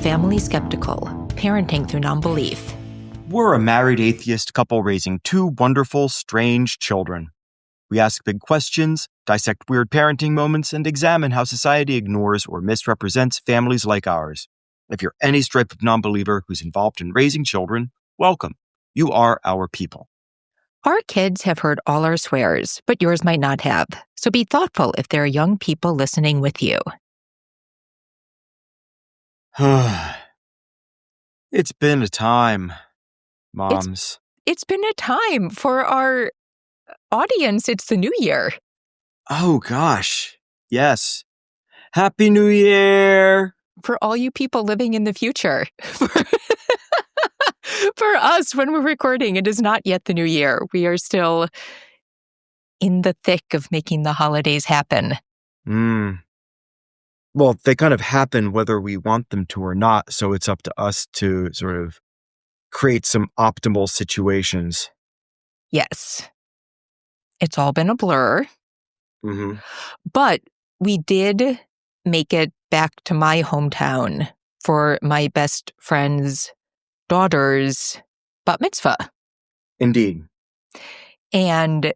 Family Skeptical, Parenting Through Nonbelief. We're a married atheist couple raising two wonderful, strange children. We ask big questions, dissect weird parenting moments, and examine how society ignores or misrepresents families like ours. If you're any stripe of nonbeliever who's involved in raising children, welcome. You are our people. Our kids have heard all our swears, but yours might not have. So be thoughtful if there are young people listening with you. It's been a time, moms. It's been a time for our audience. It's the new year. Oh, gosh. Yes. Happy New Year! For all you people living in the future. For us, when we're recording, it is not yet the new year. We are still in the thick of making the holidays happen. Well, they kind of happen whether we want them to or not, so it's up to us to sort of create some optimal situations. Yes. It's all been a blur. Mm-hmm. But we did make it back to my hometown for my best friend's daughter's bat mitzvah. Indeed. And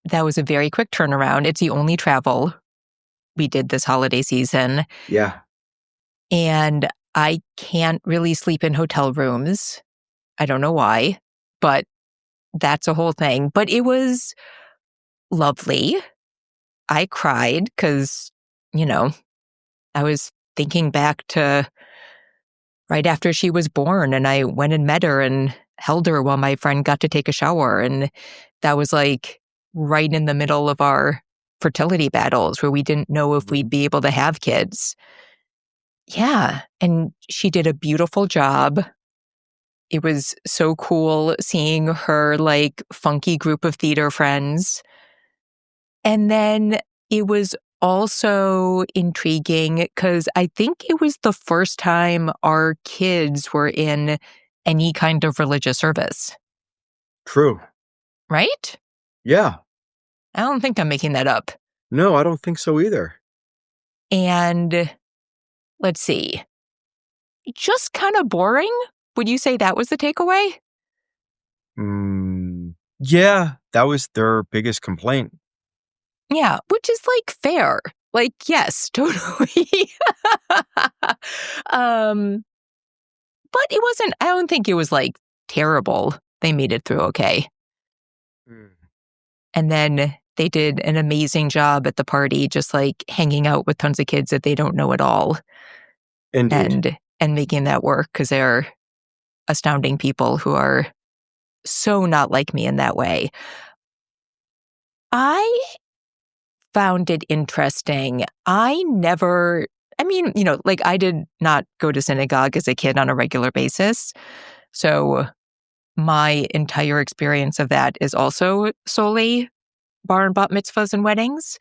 that was a very quick turnaround. It's the only travel we did this holiday season. Yeah. And I can't really sleep in hotel rooms. I don't know why, but that's a whole thing. But it was lovely. I cried because, I was thinking back to right after she was born, and I went and met her and held her while my friend got to take a shower. And that was like right in the middle of our fertility battles where we didn't know if we'd be able to have kids. Yeah. And she did a beautiful job. It was so cool seeing her like funky group of theater friends. And then it was also intriguing because I think it was the first time our kids were in any kind of religious service. True. Right? Yeah. I don't think I'm making that up. No, I don't think so either. And let's see. Just kind of boring? Would you say that was the takeaway? Yeah, that was their biggest complaint. Yeah, which is like fair. Like, yes, totally. But it wasn't, I don't think it was like terrible. They made it through okay. And then they did an amazing job at the party, just like hanging out with tons of kids that they don't know at all. Indeed. And making that work because they're astounding people who are so not like me in that way. I found it interesting. I did not go to synagogue as a kid on a regular basis. So my entire experience of that is also solely bar and bat mitzvahs and weddings.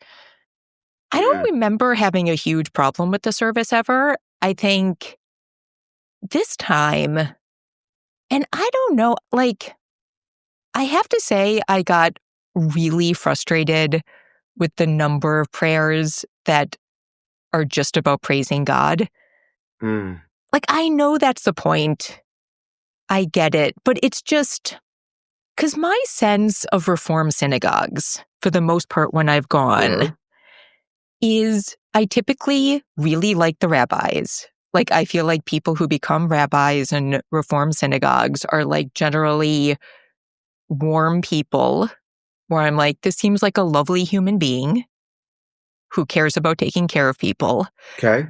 I don't remember having a huge problem with the service ever. I think this time, and I don't know, like, I have to say I got really frustrated with the number of prayers that are just about praising God. Like, I know that's the point. I get it. But it's just, because my sense of Reform synagogues, for the most part when I've gone, is I typically really like the rabbis. Like, I feel like people who become rabbis in Reform synagogues are like generally warm people where I'm like, this seems like a lovely human being who cares about taking care of people. Okay.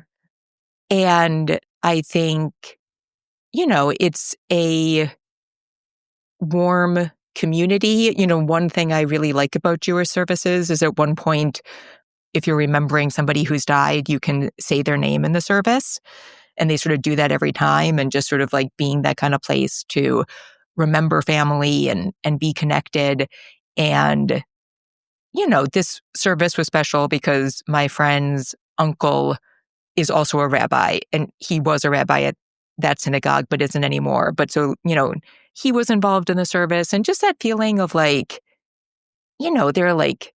And I think, it's a warm community. One thing I really like about Jewish services is at one point, if you're remembering somebody who's died, you can say their name in the service. And they sort of do that every time, and just sort of like being that kind of place to remember family and be connected. And, this service was special because my friend's uncle is also a rabbi, and he was a rabbi at that synagogue, but isn't anymore. But so, he was involved in the service, and just that feeling of like, there are like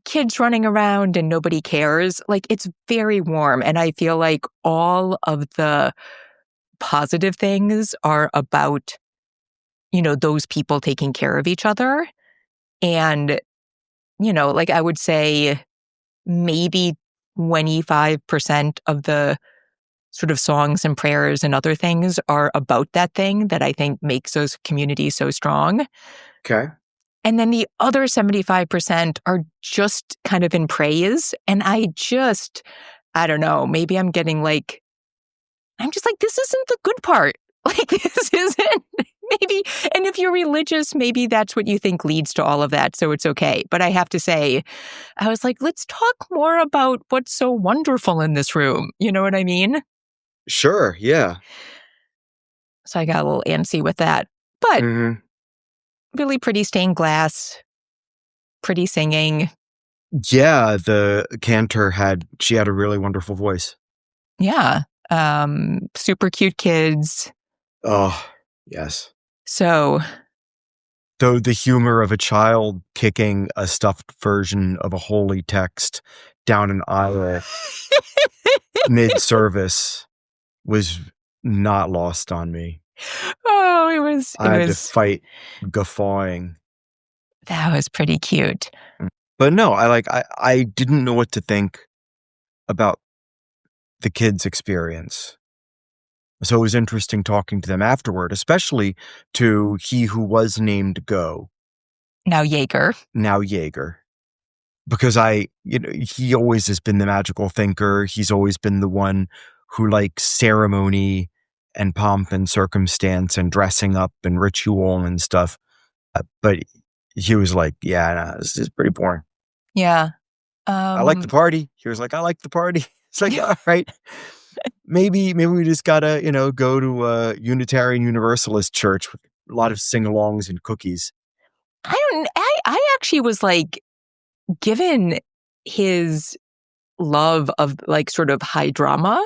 kids running around and nobody cares. Like, it's very warm. And I feel like all of the positive things are about, those people taking care of each other. And, like I would say maybe 25% of the sort of songs and prayers and other things are about that thing that I think makes those communities so strong. Okay. And then the other 75% are just kind of in praise. And I don't know, maybe I'm just like, this isn't the good part. Like, this isn't maybe. And if you're religious, maybe that's what you think leads to all of that. So it's okay. But I have to say, I was like, let's talk more about what's so wonderful in this room. You know what I mean? Sure. Yeah. So I got a little antsy with that. But Mm-hmm. really pretty stained glass, pretty singing. Yeah. The cantor she had a really wonderful voice. Yeah. Super cute kids. Oh, yes. So. Though the humor of a child kicking a stuffed version of a holy text down an aisle mid-service was not lost on me. Oh, it I had to was fight guffawing. That was pretty cute. But no, I didn't know what to think about the kids' experience. So it was interesting talking to them afterward, especially to he who was named Go. Now Jaeger. Because he always has been the magical thinker. He's always been the one who likes ceremony and pomp and circumstance and dressing up and ritual and stuff. But he was like, yeah, no, this is pretty boring. Yeah. I like the party. He was like, I like the party. It's like, all right, maybe we just gotta, go to a Unitarian Universalist church with a lot of sing-alongs and cookies. I actually was like, given his love of like sort of high drama,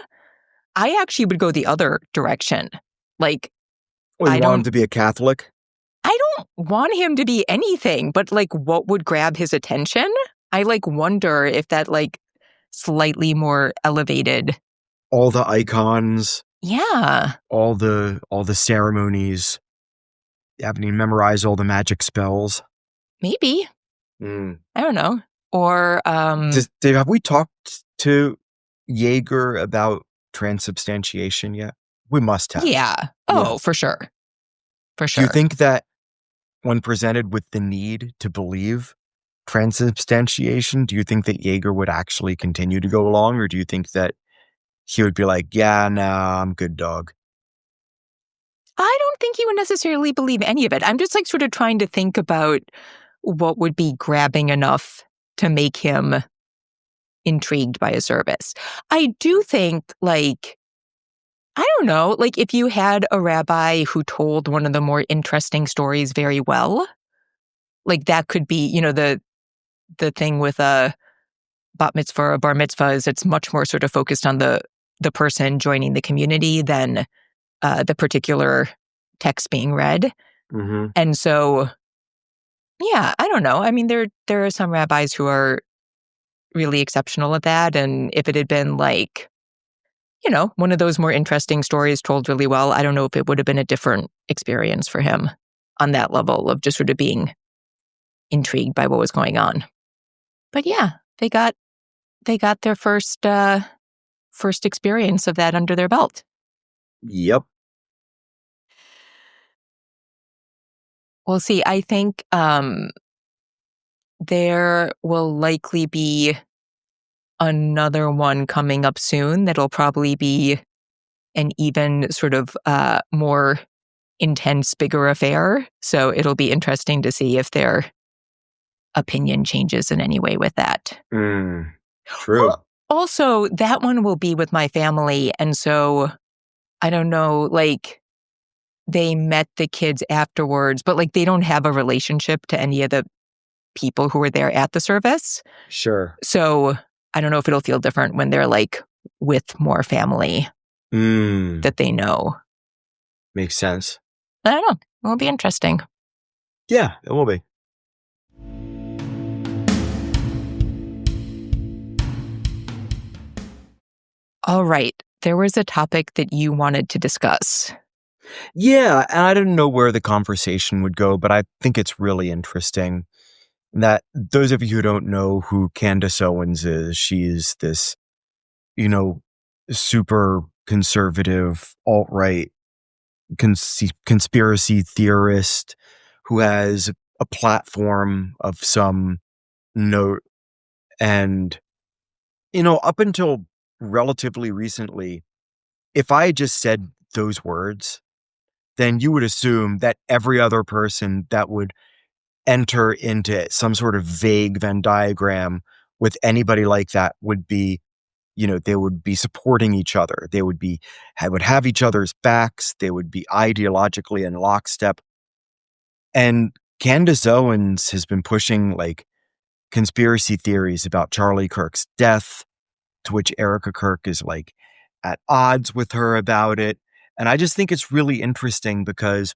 I actually would go the other direction. Like, you want him to be a Catholic? I don't want him to be anything, but like what would grab his attention? I like wonder if that like slightly more elevated. All the icons. Yeah. All the ceremonies. Having to memorize all the magic spells. Maybe. I don't know. Or Dave, have we talked to Jaeger about transubstantiation yet? We must have. Yeah. Oh, yeah. For sure. For sure. Do you think that when presented with the need to believe transubstantiation, do you think that Jaeger would actually continue to go along, or do you think that he would be like, yeah, nah, I'm good, dog? I don't think he would necessarily believe any of it. I'm just like sort of trying to think about what would be grabbing enough to make him intrigued by a service. I do think, like, I don't know, like if you had a rabbi who told one of the more interesting stories very well, like that could be, the thing with a bat mitzvah or a bar mitzvah is it's much more sort of focused on the person joining the community than the particular text being read. Mm-hmm. And so, yeah, I don't know. I mean, there are some rabbis who are really exceptional at that. And if it had been like, one of those more interesting stories told really well, I don't know if it would have been a different experience for him on that level of just sort of being intrigued by what was going on. But yeah, they got their first experience of that under their belt. Yep. Well, see, I think there will likely be another one coming up soon that'll probably be an even sort of more intense, bigger affair. So it'll be interesting to see if their opinion changes in any way with that. True. Well, also, that one will be with my family. And so I don't know, like they met the kids afterwards, but like they don't have a relationship to any of the people who were there at the service. Sure. So I don't know if it'll feel different when they're like with more family that they know. Makes sense. I don't know. It'll be interesting. Yeah, it will be. All right. there was a topic that you wanted to discuss. Yeah, and I didn't know where the conversation would go, but I think it's really interesting that those of you who don't know who Candace Owens is, she is this, you know, super conservative, alt-right conspiracy theorist who has a platform of some note. And, up until relatively recently, if I just said those words, then you would assume that every other person that would enter into some sort of vague Venn diagram with anybody like that would be, they would be supporting each other. They would have each other's backs. They would be ideologically in lockstep. And Candace Owens has been pushing like conspiracy theories about Charlie Kirk's death, to which Erika Kirk is like at odds with her about it. And I just think it's really interesting because,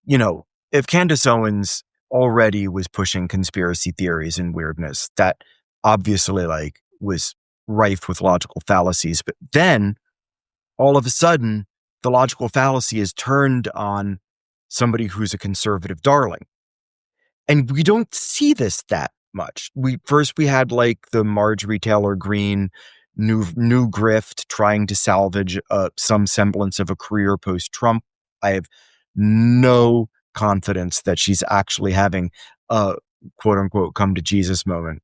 if Candace Owens already was pushing conspiracy theories and weirdness, that obviously like was rife with logical fallacies. But then all of a sudden, the logical fallacy is turned on somebody who's a conservative darling. And we don't see this that much. We had like the Marjorie Taylor Greene new grift trying to salvage some semblance of a career post-Trump. I have no confidence that she's actually having a quote unquote come to Jesus moment.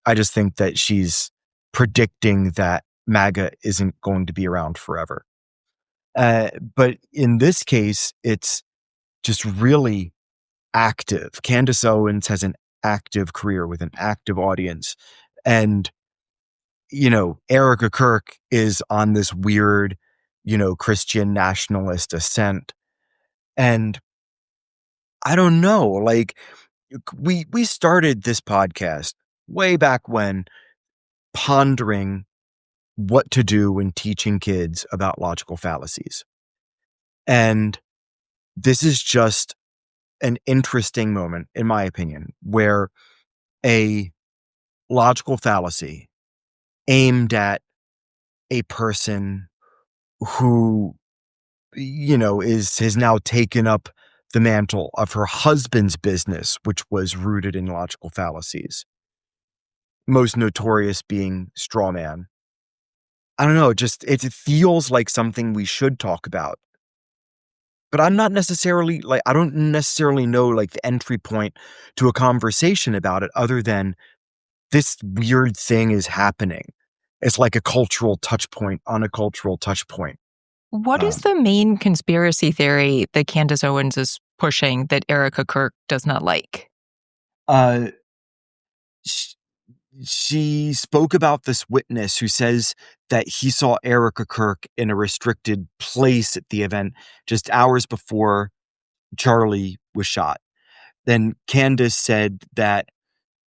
I just think that she's predicting that MAGA isn't going to be around forever. But in this case, it's just really active. Candace Owens has an active career with an active audience. And, Erika Kirk is on this weird, Christian nationalist ascent. And I don't know, like we started this podcast way back when, pondering what to do when teaching kids about logical fallacies. And this is just an interesting moment, in my opinion, where a logical fallacy aimed at a person who, has now taken up the mantle of her husband's business, which was rooted in logical fallacies. Most notorious being straw man. I don't know, it feels like something we should talk about. But I don't necessarily know like the entry point to a conversation about it other than this weird thing is happening. It's like a cultural touch point on a cultural touch point. What is the main conspiracy theory that Candace Owens is pushing that Erika Kirk does not like? She spoke about this witness who says that he saw Erika Kirk in a restricted place at the event just hours before Charlie was shot. Then Candace said that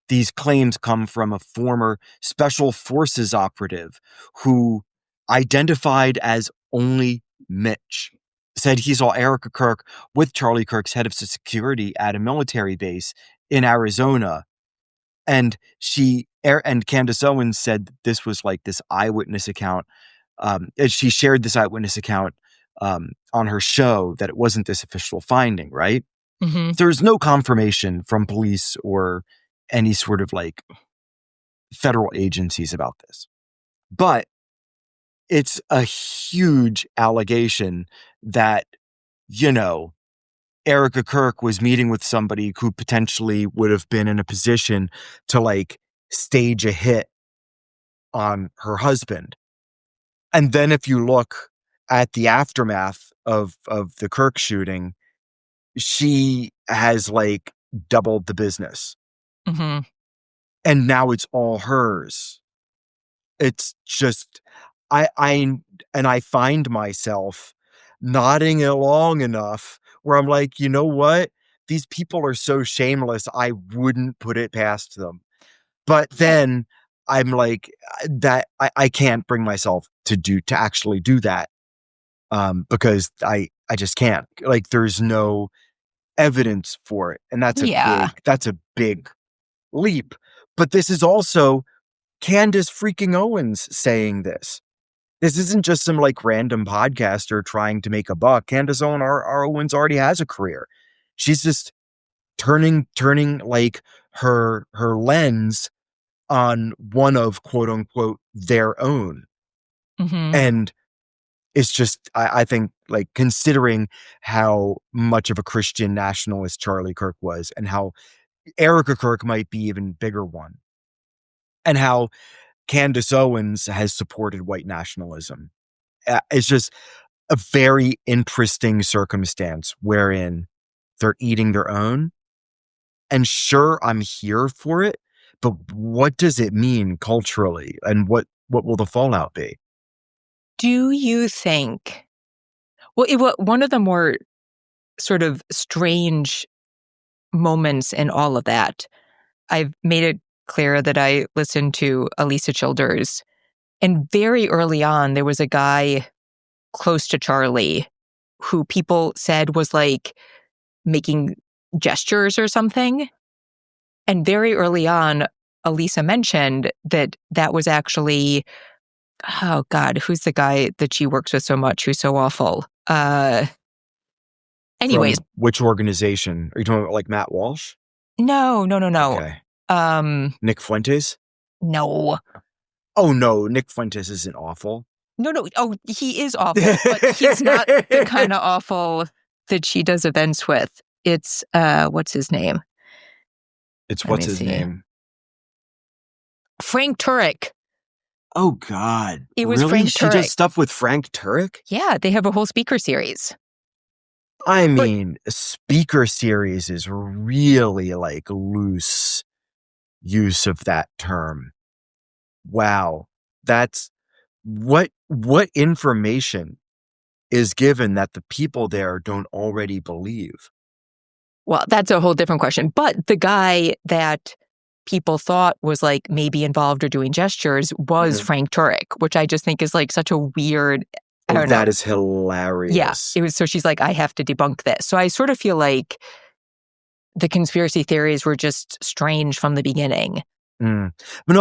these claims come from a former special forces operative who identified as only Mitch. Said he saw Erika Kirk with Charlie Kirk's head of security at a military base in Arizona. And Candace Owens said this was like this eyewitness account. She shared this eyewitness account on her show, that it wasn't this official finding, right? Mm-hmm. There's no confirmation from police or any sort of like federal agencies about this. But it's a huge allegation that, Erika Kirk was meeting with somebody who potentially would have been in a position to like stage a hit on her husband. And then if you look at the aftermath of the Kirk shooting, she has like doubled the business. Mm-hmm. And now it's all hers. It's just, I find myself nodding along enough where I'm like, you know what? These people are so shameless, I wouldn't put it past them. But then I'm like, that I can't bring myself to actually do that. Because I just can't. Like, there's no evidence for it. And that's a big leap. But this is also Candace freaking Owens saying this. This isn't just some like random podcaster trying to make a buck. Candace Owens already has a career. She's just turning like her lens on one of quote unquote their own. Mm-hmm. And it's just, I think, like, considering how much of a Christian nationalist Charlie Kirk was, and how Erika Kirk might be even bigger one, and how Candace Owens has supported white nationalism. It's just a very interesting circumstance wherein they're eating their own. And sure, I'm here for it, but what does it mean culturally, and what will the fallout be? Do you think, well, one of the more sort of strange moments in all of that, I've made it clear that I listened to Alisa Childers. And very early on, there was a guy close to Charlie who people said was like making gestures or something. And very early on, Alisa mentioned that that was actually, oh God, who's the guy that she works with so much who's so awful? Anyways, From which organization? Are you talking about like Matt Walsh? no. Okay. Nick Fuentes? No. Oh no, Nick Fuentes isn't awful. No. Oh, he is awful, but he's not the kind of awful that she does events with. It's, what's his name? It's Let what's me his see. name? Frank Turek. Oh God. It was really? Frank She Turek. does stuff with Frank Turek? Yeah, they have a whole speaker series. I mean, a speaker series is really like loose use of that term. Wow. That's what information is given that the people there don't already believe. Well, that's a whole different question. But the guy that people thought was like maybe involved or doing gestures was Frank Turek, which I just think is like such a weird, I don't know. That is hilarious. Yeah, it was. So she's like, I have to debunk this. So I sort of feel like the conspiracy theories were just strange from the beginning. No,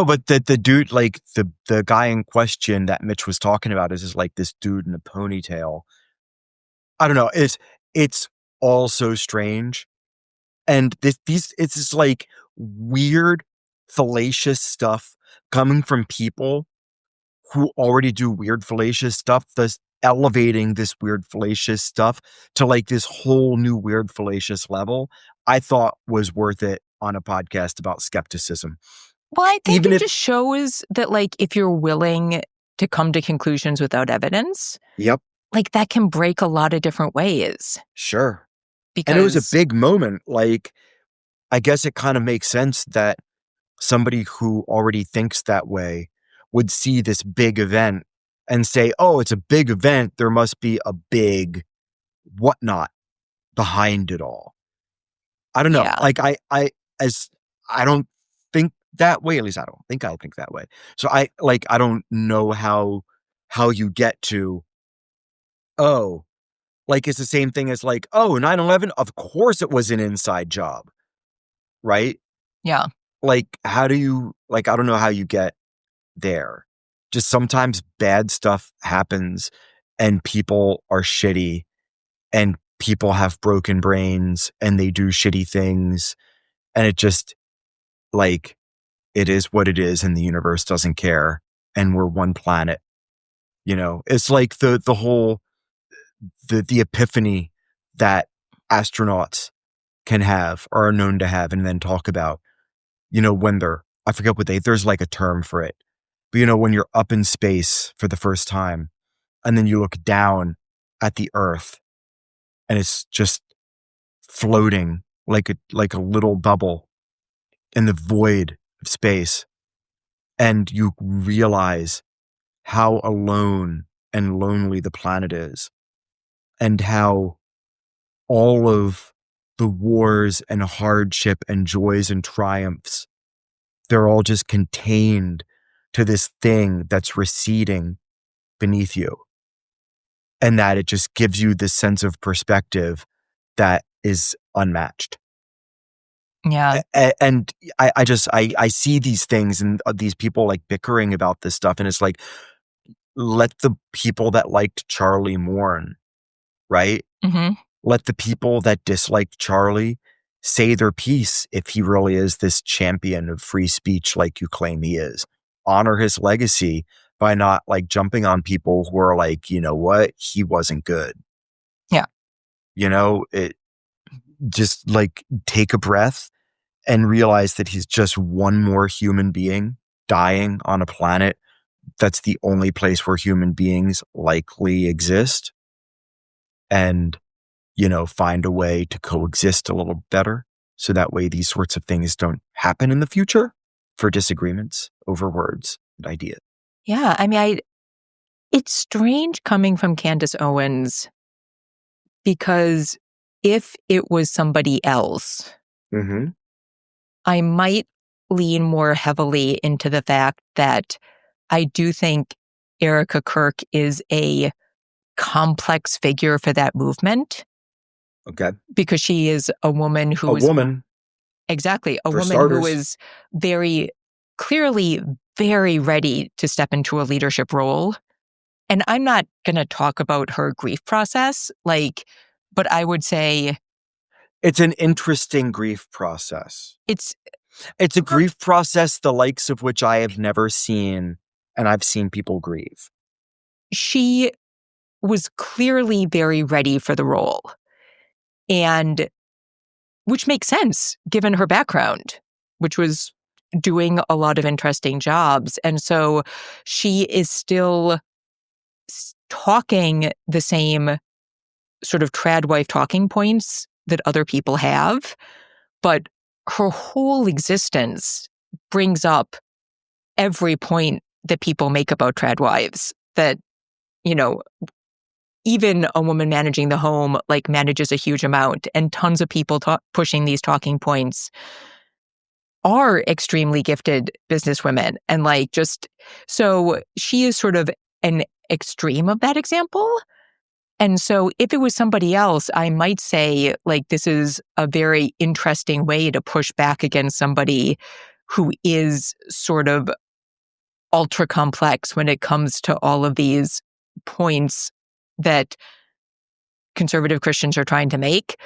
but the dude, like the guy in question that Mitch was talking about is like this dude in a ponytail. I don't know. It's all so strange. And it's just like weird, fallacious stuff coming from people who already do weird, fallacious stuff, thus elevating this weird, fallacious stuff to like this whole new weird, fallacious level, I thought was worth it on a podcast about skepticism. Well, I think it just shows that, like, if you're willing to come to conclusions without evidence, yep, like that can break a lot of different ways. Sure. Because, and it was a big moment. Like, I guess it kind of makes sense that somebody who already thinks that way would see this big event and say, oh, it's a big event. There must be a big whatnot behind it all. I don't know. Yeah. Like, I don't think that way. At least I don't think I think that way. So I don't know how you get to, oh, like it's the same thing as like, oh, 9/11, of course it was an inside job. Right? Yeah. Like, how do you, like, I don't know how you get there. Just sometimes bad stuff happens and people are shitty and people have broken brains and they do shitty things. And it just, like, it is what it is and the universe doesn't care. And we're one planet. You know, it's like the whole, the epiphany that astronauts can have or are known to have and then talk about, you know, when they're, I forget what there's like a term for it, but you know, when you're up in space for the first time and then you look down at the Earth and it's just floating like a little bubble in the void of space. And you realize how alone and lonely the planet is and how all of the wars and hardship and joys and triumphs, they're all just contained to this thing that's receding beneath you. And that it just gives you this sense of perspective that is unmatched. Yeah. And I see these things and these people like bickering about this stuff. And it's like, let the people that liked Charlie mourn, right? Mm-hmm. Let the people that disliked Charlie say their piece if he really is this champion of free speech like you claim he is. Honor his legacy by not like jumping on people who are like, you know what, he wasn't good. Yeah. It just like take a breath and realize that he's just one more human being dying on a planet that's the only place where human beings likely exist. And find a way to coexist a little better. So that way these sorts of things don't happen in the future for disagreements over words and ideas. Yeah. I mean, it's strange coming from Candace Owens because if it was somebody else, Mm-hmm. I might lean more heavily into the fact that I do think Erika Kirk is a complex figure for that movement. Okay. Because she is a woman who is woman. Exactly. A For woman starters. who is very clearly very ready to step into a leadership role. And I'm not going to talk about her grief process, but I would say It's an interesting grief process. it's a grief process the likes of which I have never seen, and I've seen people grieve. She was clearly very ready for the role, and which makes sense given her background, which was doing a lot of interesting jobs. And so she is still talking the same sort of trad wife talking points that other people have, but her whole existence brings up every point that people make about trad wives, that, even a woman managing the home manages a huge amount, and tons of people pushing these talking points are extremely gifted businesswomen. And so she is sort of an extreme of that example. And so if it was somebody else, I might say this is a very interesting way to push back against somebody who is sort of ultra complex when it comes to all of these points that conservative Christians are trying to make.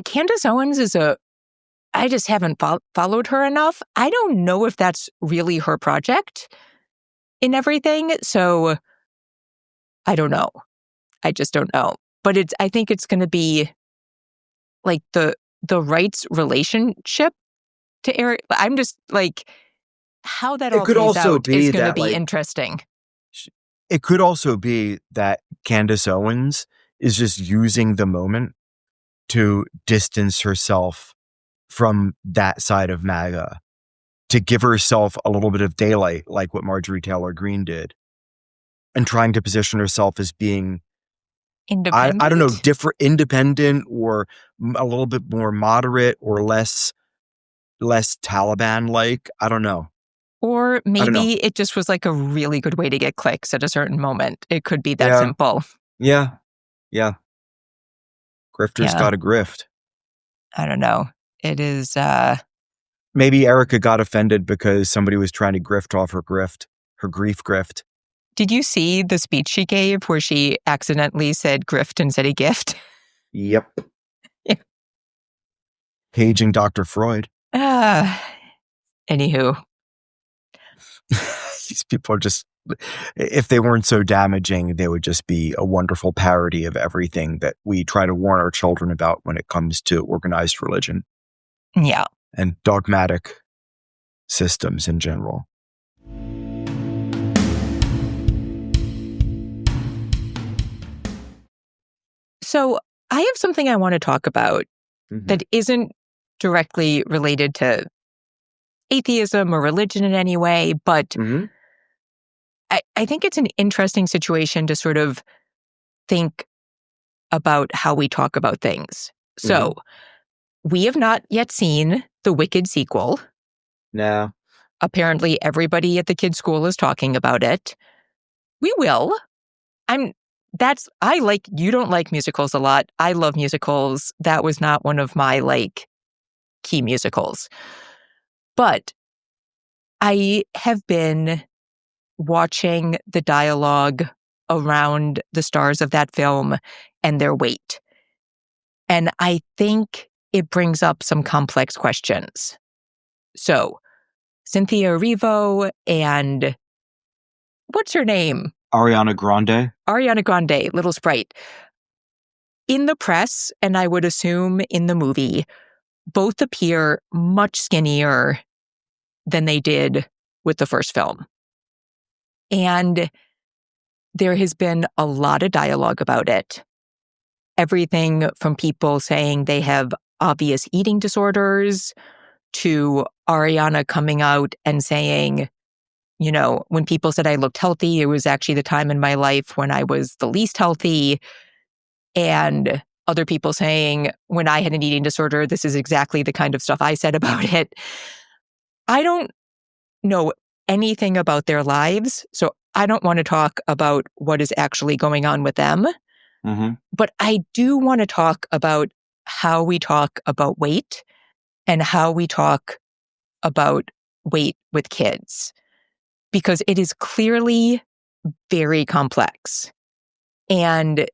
Candace Owens I just haven't followed her enough. I don't know if that's really her project in everything. So I don't know. I just don't know. But I think it's going to be the rights relationship to Eric. I'm just how that all plays out is going to be interesting. It could also be that Candace Owens is just using the moment to distance herself from that side of MAGA, to give herself a little bit of daylight, like what Marjorie Taylor Greene did, and trying to position herself as being independent. I don't know, different, independent, or a little bit more moderate, or less Taliban-like. I don't know. Or maybe it just was a really good way to get clicks at a certain moment. It could be that simple. Yeah. Grifters got to grift. I don't know. It is... Maybe Erika got offended because somebody was trying to grift off her grief grift. Did you see the speech she gave where she accidentally said grift instead of gift? Yep. Yeah. Paging Dr. Freud. Anywho. These people are just, if they weren't so damaging, they would just be a wonderful parody of everything that we try to warn our children about when it comes to organized religion. Yeah. And dogmatic systems in general. So I have something I want to talk about that isn't directly related to atheism or religion in any way, but I think it's an interesting situation to sort of think about how we talk about things. So we have not yet seen the Wicked sequel. No. Apparently everybody at the kids' school is talking about it. We will. You don't like musicals a lot. I love musicals. That was not one of my key musicals. But I have been watching the dialogue around the stars of that film and their weight. And I think it brings up some complex questions. So, Cynthia Erivo and what's her name? Ariana Grande. Ariana Grande, Little Sprite. In the press, and I would assume in the movie, both appear much skinnier than they did with the first film. And there has been a lot of dialogue about it. Everything from people saying they have obvious eating disorders to Ariana coming out and saying, you know, when people said I looked healthy, it was actually the time in my life when I was the least healthy. And other people saying, when I had an eating disorder, this is exactly the kind of stuff I said about it. I don't know anything about their lives, so I don't want to talk about what is actually going on with them. Mm-hmm. But I do want to talk about how we talk about weight and how we talk about weight with kids, because it is clearly very complex. And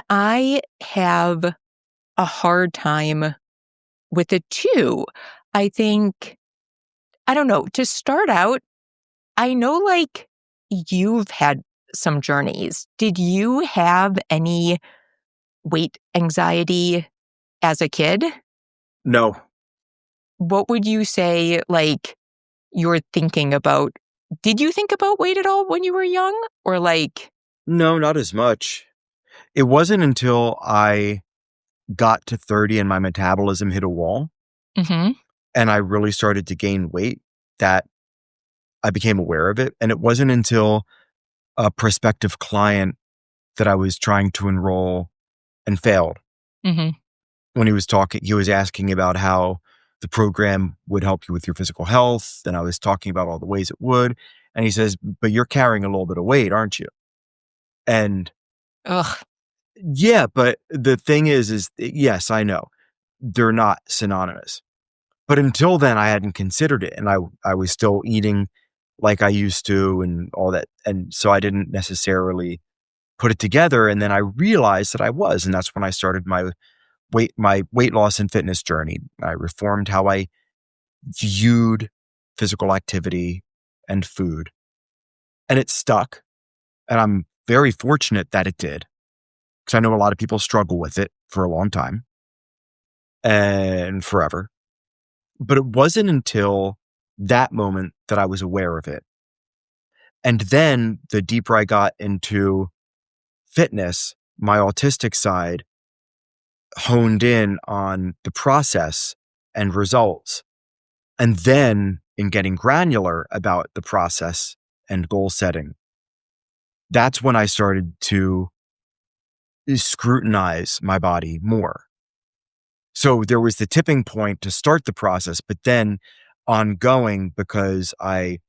I have a hard time with it too. I think, I don't know, to start out, I know like you've had some journeys. Did you have any weight anxiety as a kid? No. What would you say, like, you're thinking about? Did you think about weight at all when you were young? Or like... No, not as much. It wasn't until I got to 30 and my metabolism hit a wall Mm-hmm. and I really started to gain weight that I became aware of it. And it wasn't until a prospective client that I was trying to enroll and failed. Mm-hmm. When he was asking about how the program would help you with your physical health. And I was talking about all the ways it would. And he says, but you're carrying a little bit of weight, aren't you? And Ugh. yeah, but the thing is yes, I know they're not synonymous. But until then, I hadn't considered it. And I was still eating like I used to and all that. And so I didn't necessarily put it together. And then I realized that I was. And that's when I started my weight loss and fitness journey. I reformed how I viewed physical activity and food. And it stuck. And I'm very fortunate that it did. Because I know a lot of people struggle with it for a long time and forever. But it wasn't until that moment that I was aware of it. And then the deeper I got into fitness, my autistic side honed in on the process and results. And then in getting granular about the process and goal setting, that's when I started to scrutinize my body more. So there was the tipping point to start the process, but then ongoing because I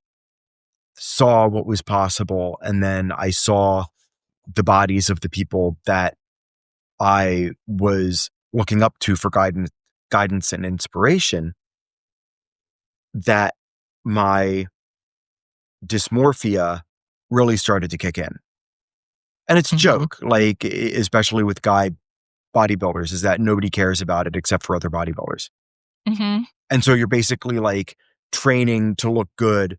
saw what was possible. And then I saw the bodies of the people that I was looking up to for guidance and inspiration, that my dysmorphia really started to kick in. And it's a joke, like, especially with guy bodybuilders, is that nobody cares about it except for other bodybuilders. Mm-hmm. And so you're basically like training to look good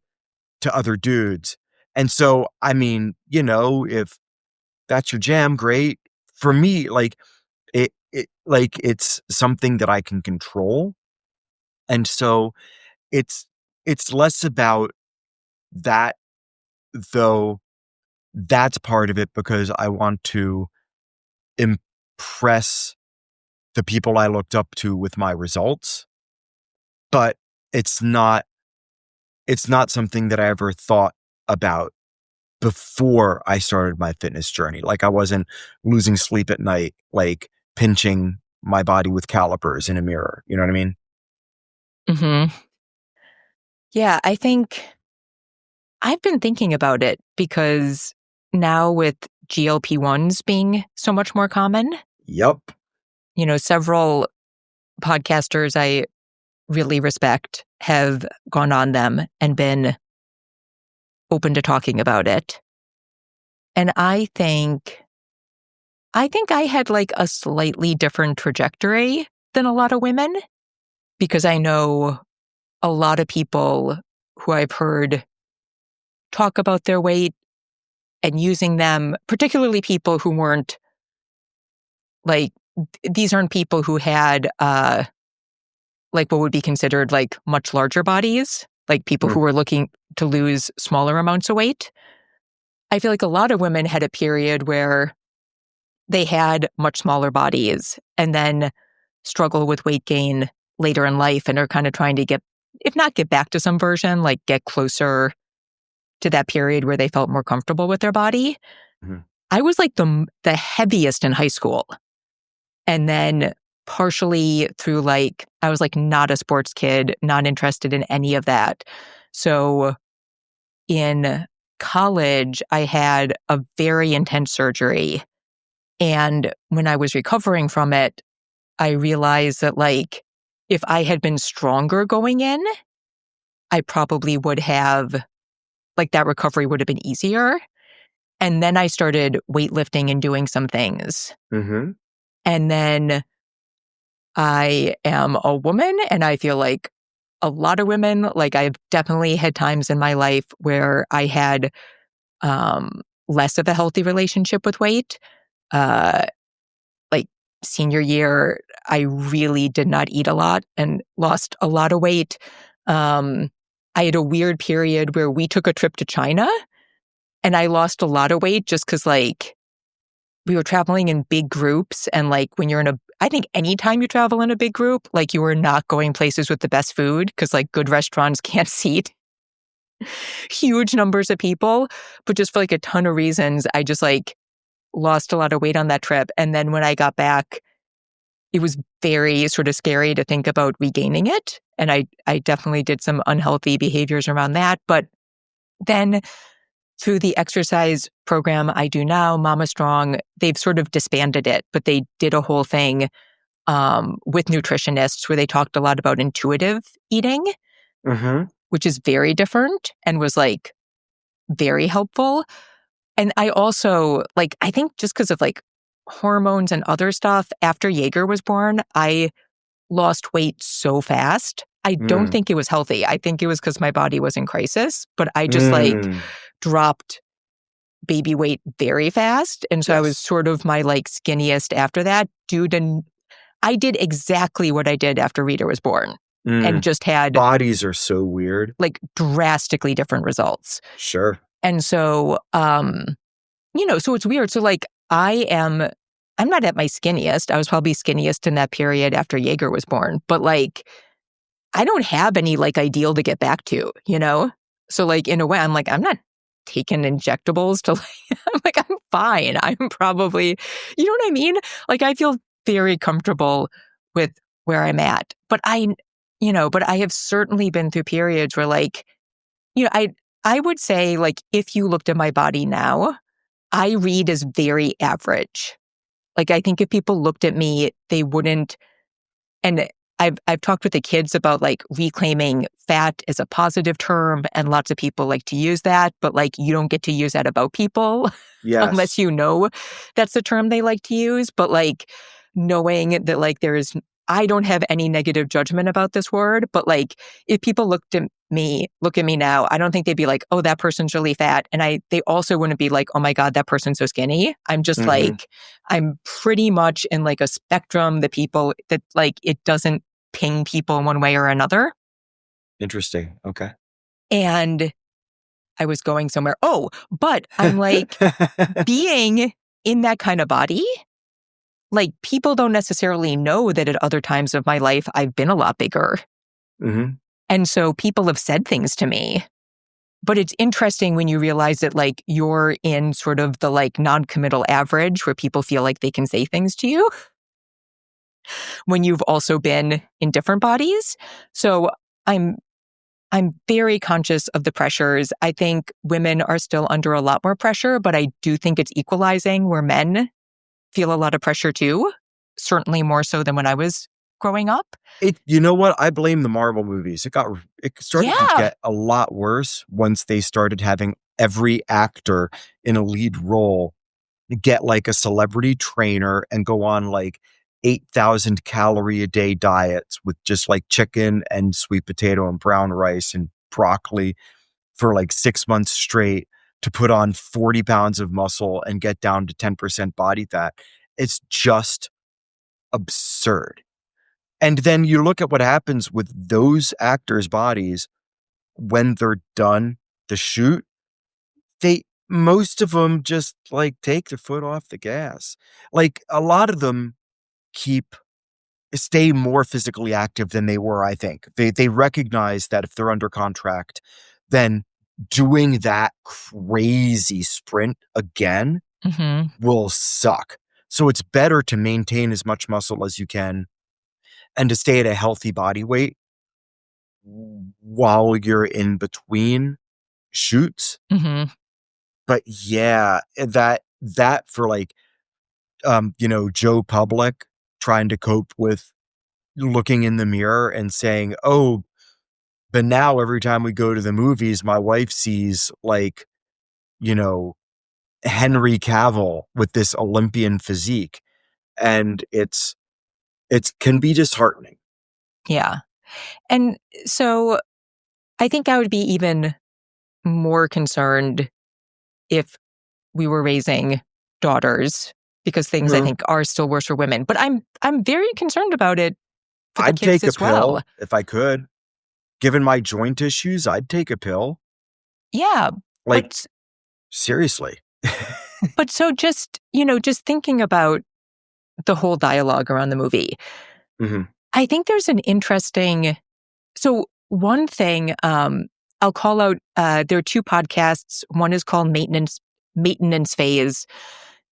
to other dudes. And so, I mean, if that's your jam, great. For me, like it's something that I can control. And so it's less about that, though that's part of it because I want to impress the people I looked up to with my results. But it's not something that I ever thought about before I started my fitness journey. Like I wasn't losing sleep at night, like pinching my body with calipers in a mirror. You know what I mean? Mm-hmm. Yeah, I think I've been thinking about it because now with GLP-1s being so much more common, Yep. several podcasters I really respect have gone on them and been open to talking about it. And I think I had like a slightly different trajectory than a lot of women, because I know a lot of people who I've heard talk about their weight and using them, particularly people who weren't like, these aren't people who had like what would be considered like much larger bodies, like people who were looking to lose smaller amounts of weight. I feel like a lot of women had a period where they had much smaller bodies and then struggle with weight gain later in life and are kind of trying to get, if not get back to some version, like get closer to that period where they felt more comfortable with their body. Mm-hmm. I was like the heaviest in high school. And then partially through like, I was like not a sports kid, not interested in any of that. So in college, I had a very intense surgery. And when I was recovering from it, I realized that like, if I had been stronger going in, I probably would have, like that recovery would have been easier. And then I started weightlifting and doing some things. Mm-hmm. And then I am a woman, and I feel like a lot of women, like I've definitely had times in my life where I had less of a healthy relationship with weight. Like senior year, I really did not eat a lot and lost a lot of weight. I had a weird period where we took a trip to China and I lost a lot of weight just because like we were traveling in big groups. And like when you're I think anytime you travel in a big group, like you are not going places with the best food because like good restaurants can't seat huge numbers of people. But just for like a ton of reasons, I just like lost a lot of weight on that trip. And then when I got back, it was very sort of scary to think about regaining it. And I definitely did some unhealthy behaviors around that. But then through the exercise program I do now, Mommastrong, they've sort of disbanded it, but they did a whole thing with nutritionists where they talked a lot about intuitive eating, which is very different and was like very helpful. And I also, like, I think just because of like hormones and other stuff, after Jaeger was born, I lost weight so fast. I don't think it was healthy. I think it was because my body was in crisis, but I just like dropped baby weight very fast. And so I was sort of my like skinniest after that due to, I did exactly what I did after Rita was born and just had bodies are so weird, like drastically different results. Sure. And so, you know, so it's weird. So like I'm not at my skinniest. I was probably skinniest in that period after Jaeger was born, but like, I don't have any like ideal to get back to, you know? So like in a way, I'm like, I'm not taking injectables to like, I'm like, I'm fine. I'm probably, you know what I mean? Like I feel very comfortable with where I'm at. But but I have certainly been through periods where like, you know, I would say like, if you looked at my body now, I read as very average. Like I think if people looked at me, they wouldn't, and I've talked with the kids about like reclaiming fat as a positive term, and lots of people like to use that, but like you don't get to use that about people unless you know that's the term they like to use. But like knowing that like I don't have any negative judgment about this word, but like if people look at me now, I don't think they'd be like, oh, that person's really fat. And they also wouldn't be like, oh my God, that person's so skinny. I'm just like, I'm pretty much in like a spectrum that people that like, it doesn't ping people in one way or another. Interesting. Okay. And I was going somewhere. Oh, but I'm like being in that kind of body. Like people don't necessarily know that at other times of my life, I've been a lot bigger. And so people have said things to me, but it's interesting when you realize that like you're in sort of the like non-committal average where people feel like they can say things to you when you've also been in different bodies. So I'm very conscious of the pressures. I think women are still under a lot more pressure, but I do think it's equalizing where men feel a lot of pressure too, certainly more so than when I was growing up. You know what? I blame the Marvel movies. It started to Yeah. get a lot worse once they started having every actor in a lead role get like a celebrity trainer and go on like 8,000 calorie a day diets with just like chicken and sweet potato and brown rice and broccoli for like 6 months straight to put on 40 pounds of muscle and get down to 10% body fat. It's just absurd. And then you look at what happens with those actors' bodies when they're done the shoot. Most of them just like take their foot off the gas. Like a lot of them stay more physically active than they were, I think. They recognize that if they're under contract, then doing that crazy sprint again will suck. So it's better to maintain as much muscle as you can and to stay at a healthy body weight while you're in between shoots. But yeah, that for like, Joe Public trying to cope with looking in the mirror and saying, oh, but now every time we go to the movies, my wife sees like, Henry Cavill with this Olympian physique. And it can be disheartening. Yeah. And so I think I would be even more concerned if we were raising daughters, because things I think are still worse for women. But I'm very concerned about it for the I'd kids take as a pill well. if I could. Given my joint issues, I'd take a pill. Yeah. Like, seriously. But so just thinking about the whole dialogue around the movie, I think there's an interesting... So one thing I'll call out, there are two podcasts. One is called Maintenance Phase.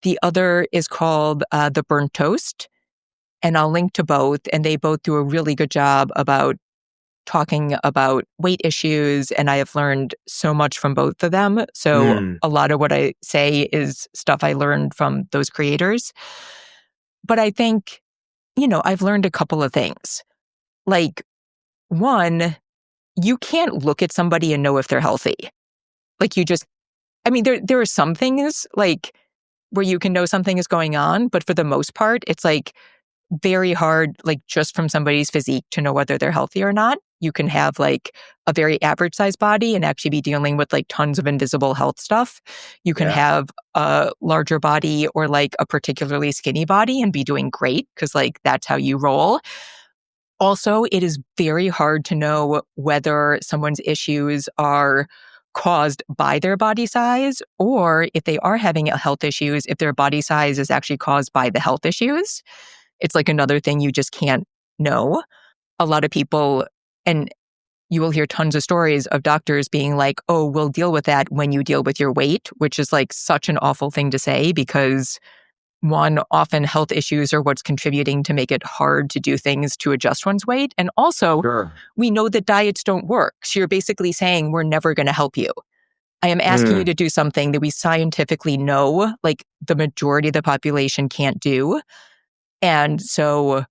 The other is called The Burnt Toast. And I'll link to both. And they both do a really good job about talking about weight issues. And I have learned so much from both of them. So a lot of what I say is stuff I learned from those creators. But I think, I've learned a couple of things. Like, one, you can't look at somebody and know if they're healthy. Like there are some things like where you can know something is going on, but for the most part, it's like very hard, like just from somebody's physique to know whether they're healthy or not. You can have like a very average sized body and actually be dealing with like tons of invisible health stuff. You can have a larger body or like a particularly skinny body and be doing great because like that's how you roll. Also, it is very hard to know whether someone's issues are caused by their body size or if they are having health issues, if their body size is actually caused by the health issues. It's like another thing you just can't know. A lot of people, and you will hear tons of stories of doctors being like, oh, we'll deal with that when you deal with your weight, which is like such an awful thing to say because one, often health issues are what's contributing to make it hard to do things to adjust one's weight. And also, we know that diets don't work. So you're basically saying we're never going to help you. I am asking you to do something that we scientifically know, like the majority of the population can't do. And so,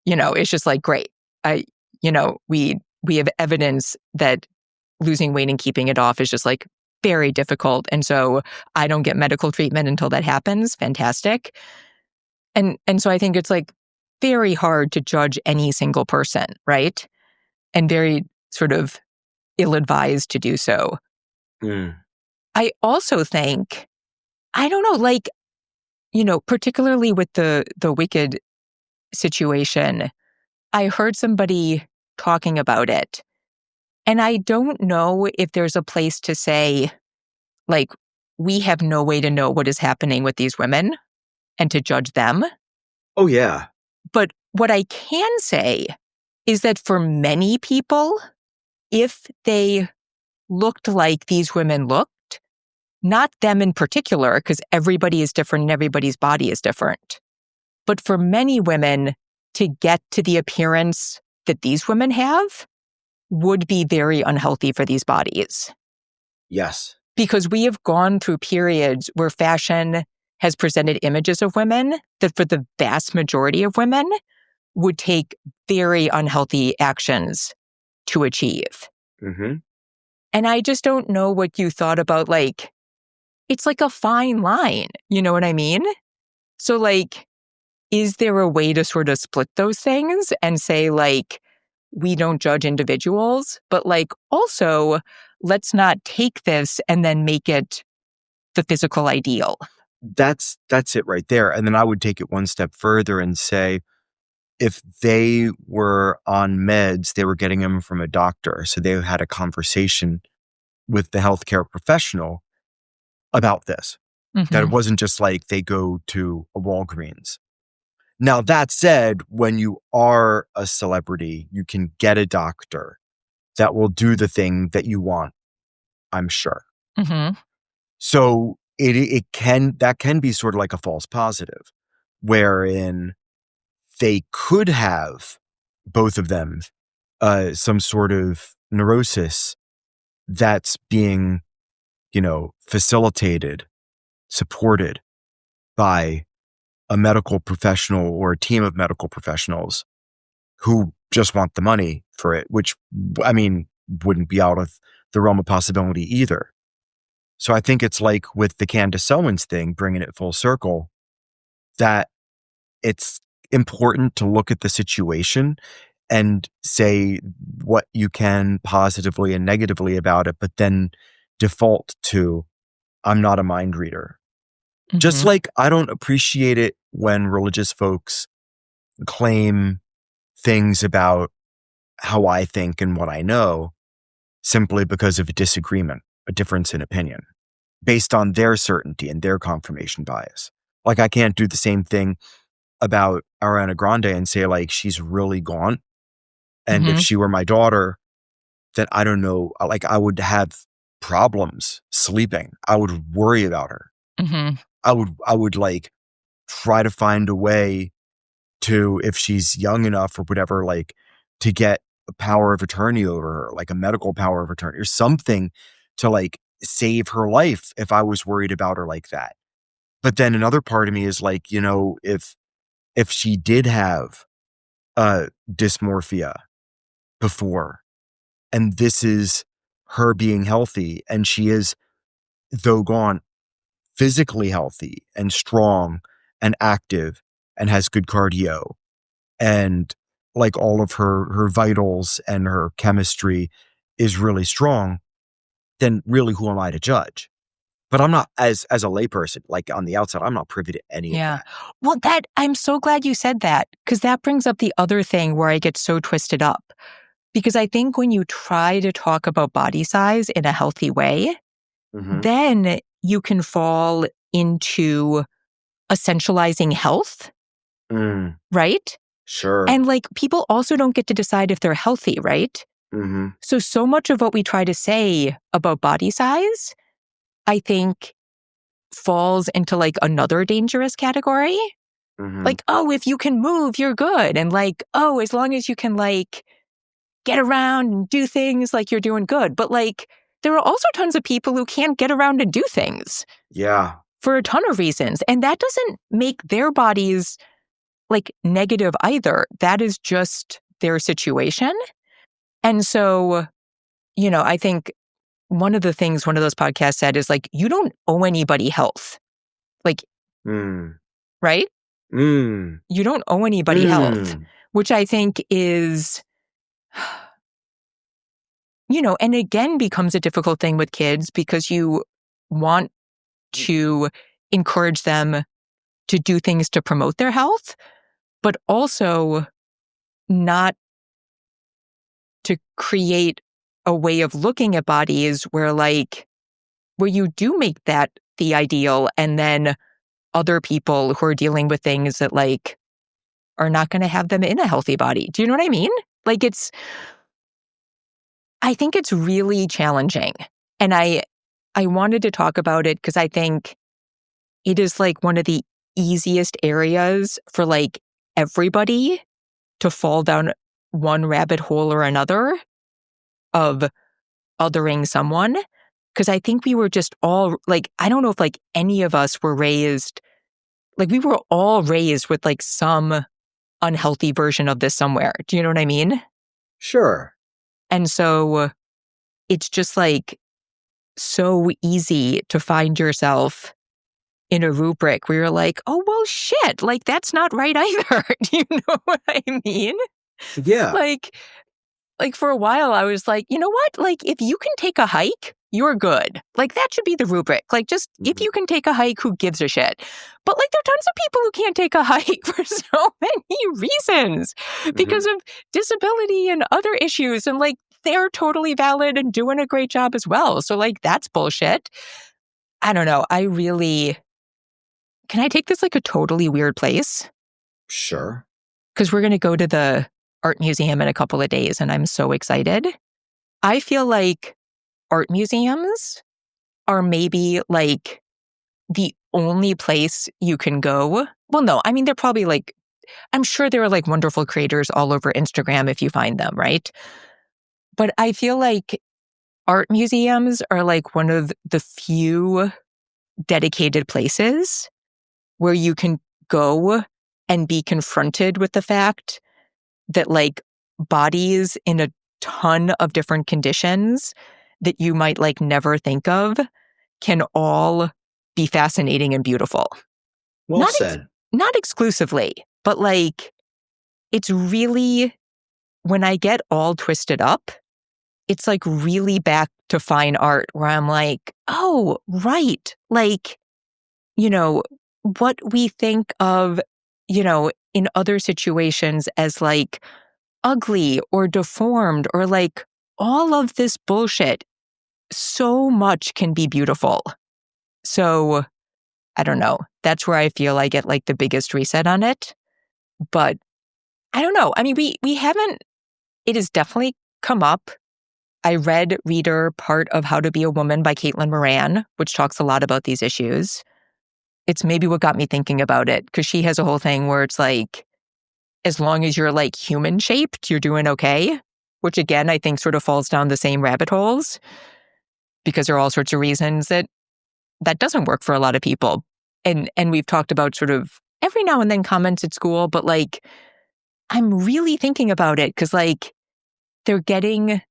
it's just like, great. We have evidence that losing weight and keeping it off is just like very difficult. And so I don't get medical treatment until that happens. Fantastic. And so I think it's like very hard to judge any single person, right? And very sort of ill-advised to do so. I also think, I don't know, like, particularly with the Wicked situation, I heard somebody talking about it. And I don't know if there's a place to say, like, we have no way to know what is happening with these women and to judge them. Oh, yeah. But what I can say is that for many people, if they looked like these women looked, not them in particular, because everybody is different and everybody's body is different, but for many women to get to the appearance that these women have would be very unhealthy for these bodies. Yes. Because we have gone through periods where fashion has presented images of women that for the vast majority of women would take very unhealthy actions to achieve. Mm-hmm. And I just don't know what you thought about, like, it's like a fine line. You know what I mean? So, like, is there a way to sort of split those things and say, like, we don't judge individuals, but, like, also let's not take this and then make it the physical ideal? That's it right there. And then I would take it one step further and say, if they were on meds, they were getting them from a doctor. So they had a conversation with the healthcare professional about this. That it wasn't just like they go to a Walgreens. Now, that said, when you are a celebrity, you can get a doctor that will do the thing that you want, I'm sure. Mm-hmm. So that can be sort of like a false positive, wherein they could have, both of them, some sort of neurosis that's being, facilitated, supported by a medical professional or a team of medical professionals who just want the money for it, which, I mean, wouldn't be out of the realm of possibility either. So I think it's like with the Candace Owens thing, bringing it full circle, that it's important to look at the situation and say what you can positively and negatively about it, but then default to, I'm not a mind reader. Mm-hmm. Just like I don't appreciate it when religious folks claim things about how I think and what I know simply because of a disagreement, a difference in opinion, based on their certainty and their confirmation bias. Like, I can't do the same thing about Ariana Grande and say, like, she's really gaunt. And if she were my daughter, then I don't know, like, I would have problems sleeping. I would worry about her. Mm-hmm. I would like try to find a way to, if she's young enough or whatever, like, to get a power of attorney over her, like a medical power of attorney or something to, like, save her life if I was worried about her like that. But then another part of me is like, if she did have dysmorphia before, and this is her being healthy, and she is, though gaunt, physically healthy and strong and active and has good cardio and like all of her vitals and her chemistry is really strong, then really who am I to judge? But I'm not, as a layperson, like on the outside, I'm not privy to any of that. Well, I'm so glad you said that, because that brings up the other thing where I get so twisted up. Because I think when you try to talk about body size in a healthy way, then you can fall into essentializing health, right? Sure. And like, people also don't get to decide if they're healthy, right? So much of what we try to say about body size, I think, falls into like another dangerous category. Like, oh, if you can move, you're good. And like, oh, as long as you can like get around and do things, like, you're doing good. But like, there are also tons of people who can't get around and do things. Yeah. For a ton of reasons. And that doesn't make their bodies like negative either. That is just their situation. And so, I think one of the things one of those podcasts said is like, you don't owe anybody health. Like, right? You don't owe anybody health, which I think is, and again becomes a difficult thing with kids, because you want to encourage them to do things to promote their health, but also not to create a way of looking at bodies where you do make that the ideal, and then other people who are dealing with things that like are not going to have them in a healthy body. Do you know what I mean? Like, I think it's really challenging. And I wanted to talk about it because I think it is like one of the easiest areas for like everybody to fall down one rabbit hole or another of othering someone. Because I think we were just all like, I don't know if like any of us were raised, like we were all raised with like some unhealthy version of this somewhere. Do you know what I mean? Sure. And so it's just like so easy to find yourself in a rubric where you're like, oh, well, shit, like that's not right either. Do you know what I mean? Yeah. Like for a while, I was like, you know what? Like, if you can take a hike, you're good. Like, that should be the rubric. Like, just if you can take a hike, who gives a shit? But like, there are tons of people who can't take a hike for so many reasons because of disability and other issues. And like, they're totally valid and doing a great job as well. So like, that's bullshit. I don't know. Can I take this like a totally weird place? Sure. Because we're going to go to the art museum in a couple of days, and I'm so excited. I feel like art museums are maybe like the only place you can go. Well, no, I mean, they're probably like, I'm sure there are like wonderful creators all over Instagram if you find them, right? But I feel like art museums are like one of the few dedicated places where you can go and be confronted with the fact that like bodies in a ton of different conditions that you might like never think of can all be fascinating and beautiful. Well said. Not exclusively, but like it's really, when I get all twisted up, it's like really back to fine art where I'm like, oh, right. Like, you know, what we think of, you know, in other situations as like ugly or deformed or like all of this bullshit, so much can be beautiful. So I don't know. That's where I feel I get like the biggest reset on it. But I don't know. I mean, we haven't, it has definitely come up. I read Reader part of How to Be a Woman by Caitlin Moran, which talks a lot about these issues. It's maybe what got me thinking about it, because she has a whole thing where it's like, as long as you're like human shaped, you're doing okay, which again, I think sort of falls down the same rabbit holes because there are all sorts of reasons that doesn't work for a lot of people. And we've talked about sort of every now and then comments at school, but like, I'm really thinking about it because like they're getting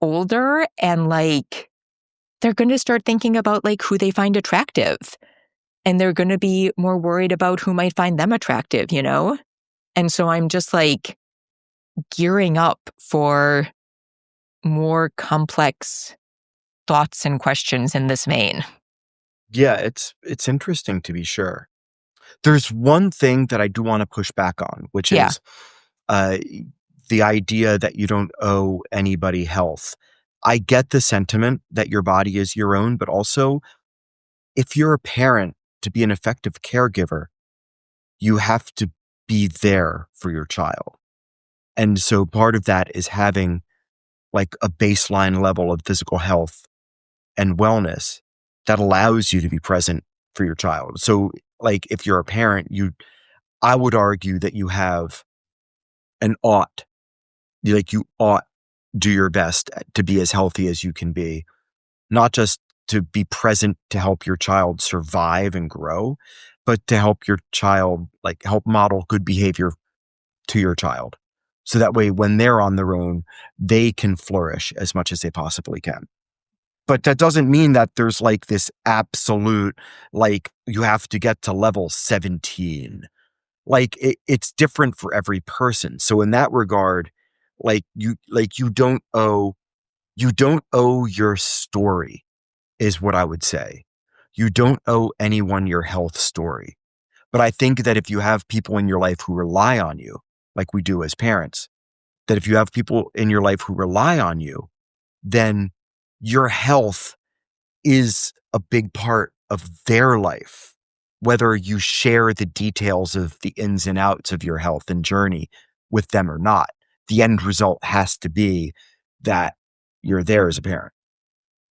older and like they're going to start thinking about like who they find attractive. And they're going to be more worried about who might find them attractive, you know? And so I'm just like gearing up for more complex thoughts and questions in this vein. Yeah, it's interesting to be sure. There's one thing that I do want to push back on, which is the idea that you don't owe anybody health. I get the sentiment that your body is your own, but also if you're a parent, to be an effective caregiver, you have to be there for your child. And so part of that is having like a baseline level of physical health and wellness that allows you to be present for your child. So like if you're a parent, I would argue that you have an ought. You ought do your best to be as healthy as you can be, not just to be present to help your child survive and grow, but to help your child, like help model good behavior to your child. So that way, when they're on their own, they can flourish as much as they possibly can. But that doesn't mean that there's like this absolute, like you have to get to level 17. Like it's different for every person. So in that regard, you don't owe your story is what I would say. You don't owe anyone your health story. But I think that if you have people in your life who rely on you, like we do as parents, that if you have people in your life who rely on you, then your health is a big part of their life. Whether you share the details of the ins and outs of your health and journey with them or not, the end result has to be that you're there as a parent.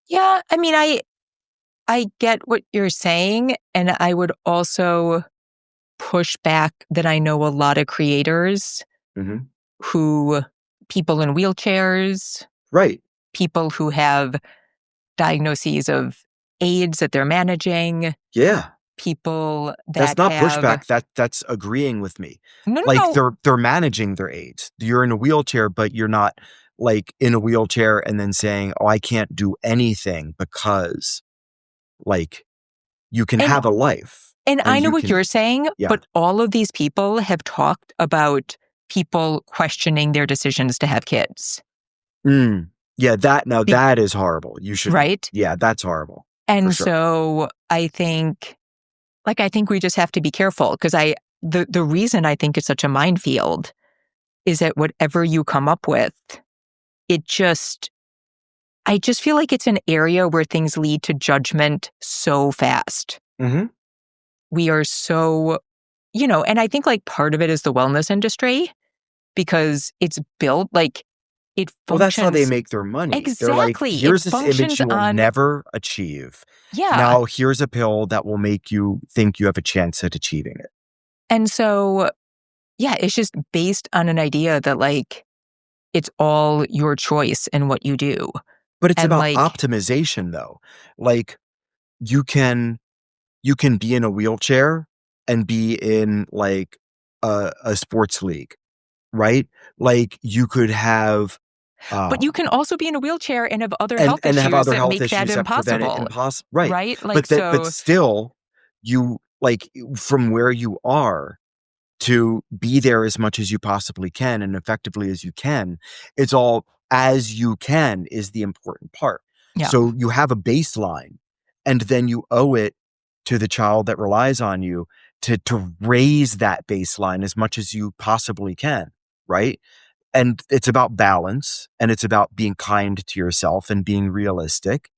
Yeah, I mean, I get what you're saying, and I would also push back that I know a lot of creators who, people in wheelchairs, right? People who have diagnoses of AIDS that they're managing. Yeah. people That's that not have pushback. That's agreeing with me. no, no, Like no. they're managing their aids. You're in a wheelchair, but you're not like in a wheelchair and then saying, "Oh, I can't do anything because like you can And have a life and and I know you what can." you're saying, Yeah. but all of these people have talked about people questioning their decisions to have kids, Mm. Yeah, Be- that is horrible. You shouldn't. right? Yeah, that's horrible. For And sure. so I think we just have to be careful because the reason I think it's such a minefield is that whatever you come up with, it just I just feel like it's an area where things lead to judgment so fast. Mhm. We are so, and I think like part of it is the wellness industry because it's built like it Well, that's how they functions make their money. They're like, exactly. It "Here's this image functions you will on, never achieve. yeah. Now here's a pill that will make you think you have a chance at achieving it." And so, yeah, it's just based on an idea that like it's all your choice and what you do. But it's And about like, optimization though. Like you can be in a wheelchair and be in like a sports league, right? Like you could have but you um can also be in a wheelchair and have other health and have issues other that health make that issues that prevent it impossible, impossible, right? right? Like, But so, still you like from where you are to be there as much as you possibly can and effectively as you can. It's all as you can is the important part. yeah. So you have a baseline and then you owe it to the child that relies on you to raise that baseline as much as you possibly can, right? And it's about balance and it's about being kind to yourself and being realistic,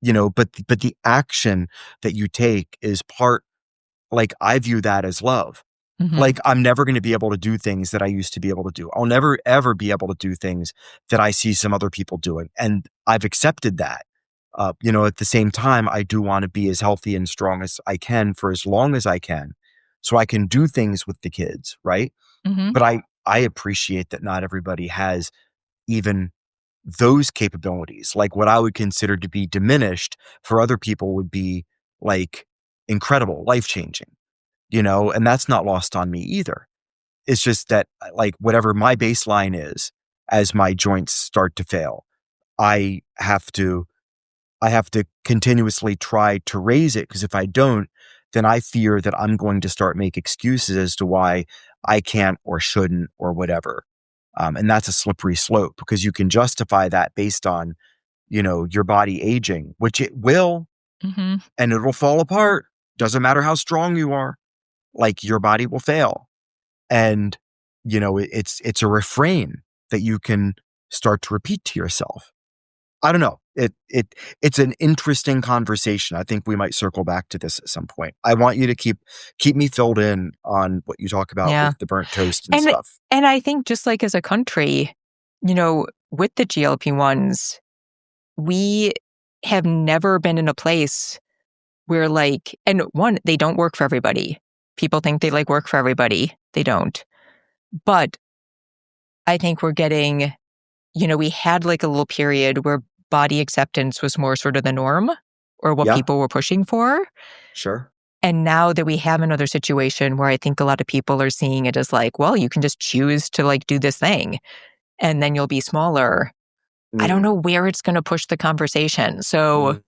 but the action that you take is part like I view that as love. Hmm. Like, I'm never gonna be able to do things that I used to be able to do. I'll never, ever be able to do things that I see some other people doing, and I've accepted that. At the same time, I do wanna be as healthy and strong as I can for as long as I can, so I can do things with the kids, right? Hmm. But I appreciate that not everybody has even those capabilities. Like, what I would consider to be diminished for other people would be, like, incredible, life-changing, and that's not lost on me either. It's just that, like, whatever my baseline is, as my joints start to fail, I have to I have to continuously try to raise it because if I don't, then I fear that I'm going to start make excuses as to why I can't or shouldn't or whatever. And that's a slippery slope because you can justify that based on, your body aging, which it will, Hmm. and it'll fall apart. Doesn't matter how strong you are, like your body will fail. And, it's a refrain that you can start to repeat to yourself. I don't know. It's an interesting conversation. I think we might circle back to this at some point. I want you to keep me filled in on what you talk about Yeah. with the burnt toast and And, stuff. and I think just like as a country, with the GLP-1s, we have never been in a place where like, and one, they don't work for everybody. People think they like work for everybody. They don't. But I think we're getting, we had like a little period where body acceptance was more sort of the norm or what Yeah, people were pushing for. sure. And now that we have another situation where I think a lot of people are seeing it as like, well, you can just choose to like do this thing and then you'll be smaller. I don't Mm, know where it's going to push the conversation. So, mm,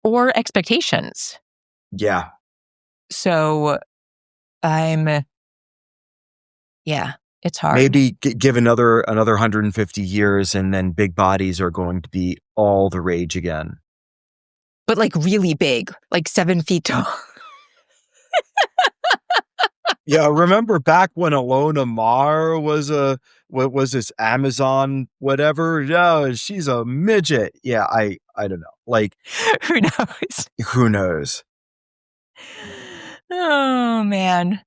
or expectations. yeah. So I'm, yeah, it's hard. Maybe give another 150 years and then big bodies are going to be all the rage again. But like really big, like 7 feet tall. Yeah, remember back when Alona Mar was what was this Amazon whatever? Yeah, she's a midget. Yeah, I don't know. Like, Who knows? who knows? Oh, man.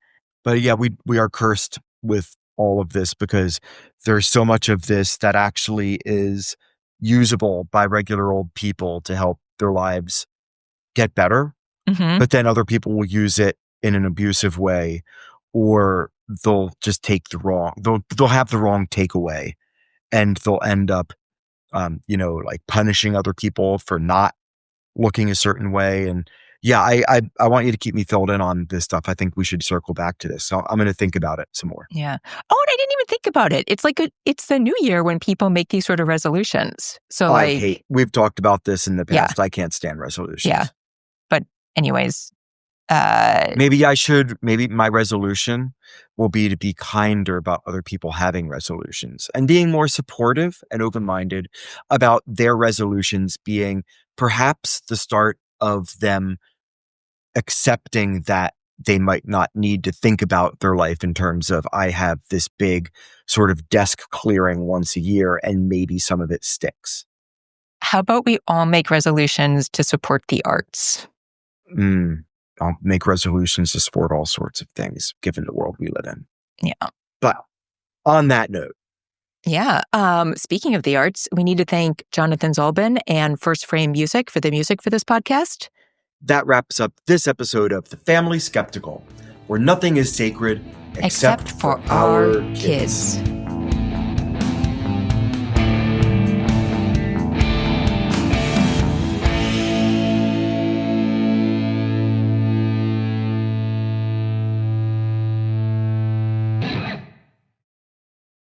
But yeah, we are cursed with all of this because there's so much of this that actually is usable by regular old people to help their lives get better. Hmm. But then other people will use it in an abusive way, or they'll just take they'll have the wrong takeaway, and they'll end up, like punishing other people for not looking a certain way, and Yeah, I want you to keep me filled in on this stuff. I think we should circle back to this. So I'm going to think about it some more. Yeah. Oh, and I didn't even think about it. It's like it's the new year when people make these sort of resolutions. So we've talked about this in the past. Yeah. I can't stand resolutions. Yeah. But anyways, maybe my resolution will be to be kinder about other people having resolutions and being more supportive and open-minded about their resolutions being perhaps the start of them accepting that they might not need to think about their life in terms of, I have this big sort of desk clearing once a year and maybe some of it sticks. How about we all make resolutions to support the arts? I'll make resolutions to support all sorts of things, given the world we live in. Yeah. But on that note. Yeah. Speaking of the arts, we need to thank Jonathan Zalbin and First Frame Music for the music for this podcast. That wraps up this episode of The Family Skeptical, where nothing is sacred except for our kids.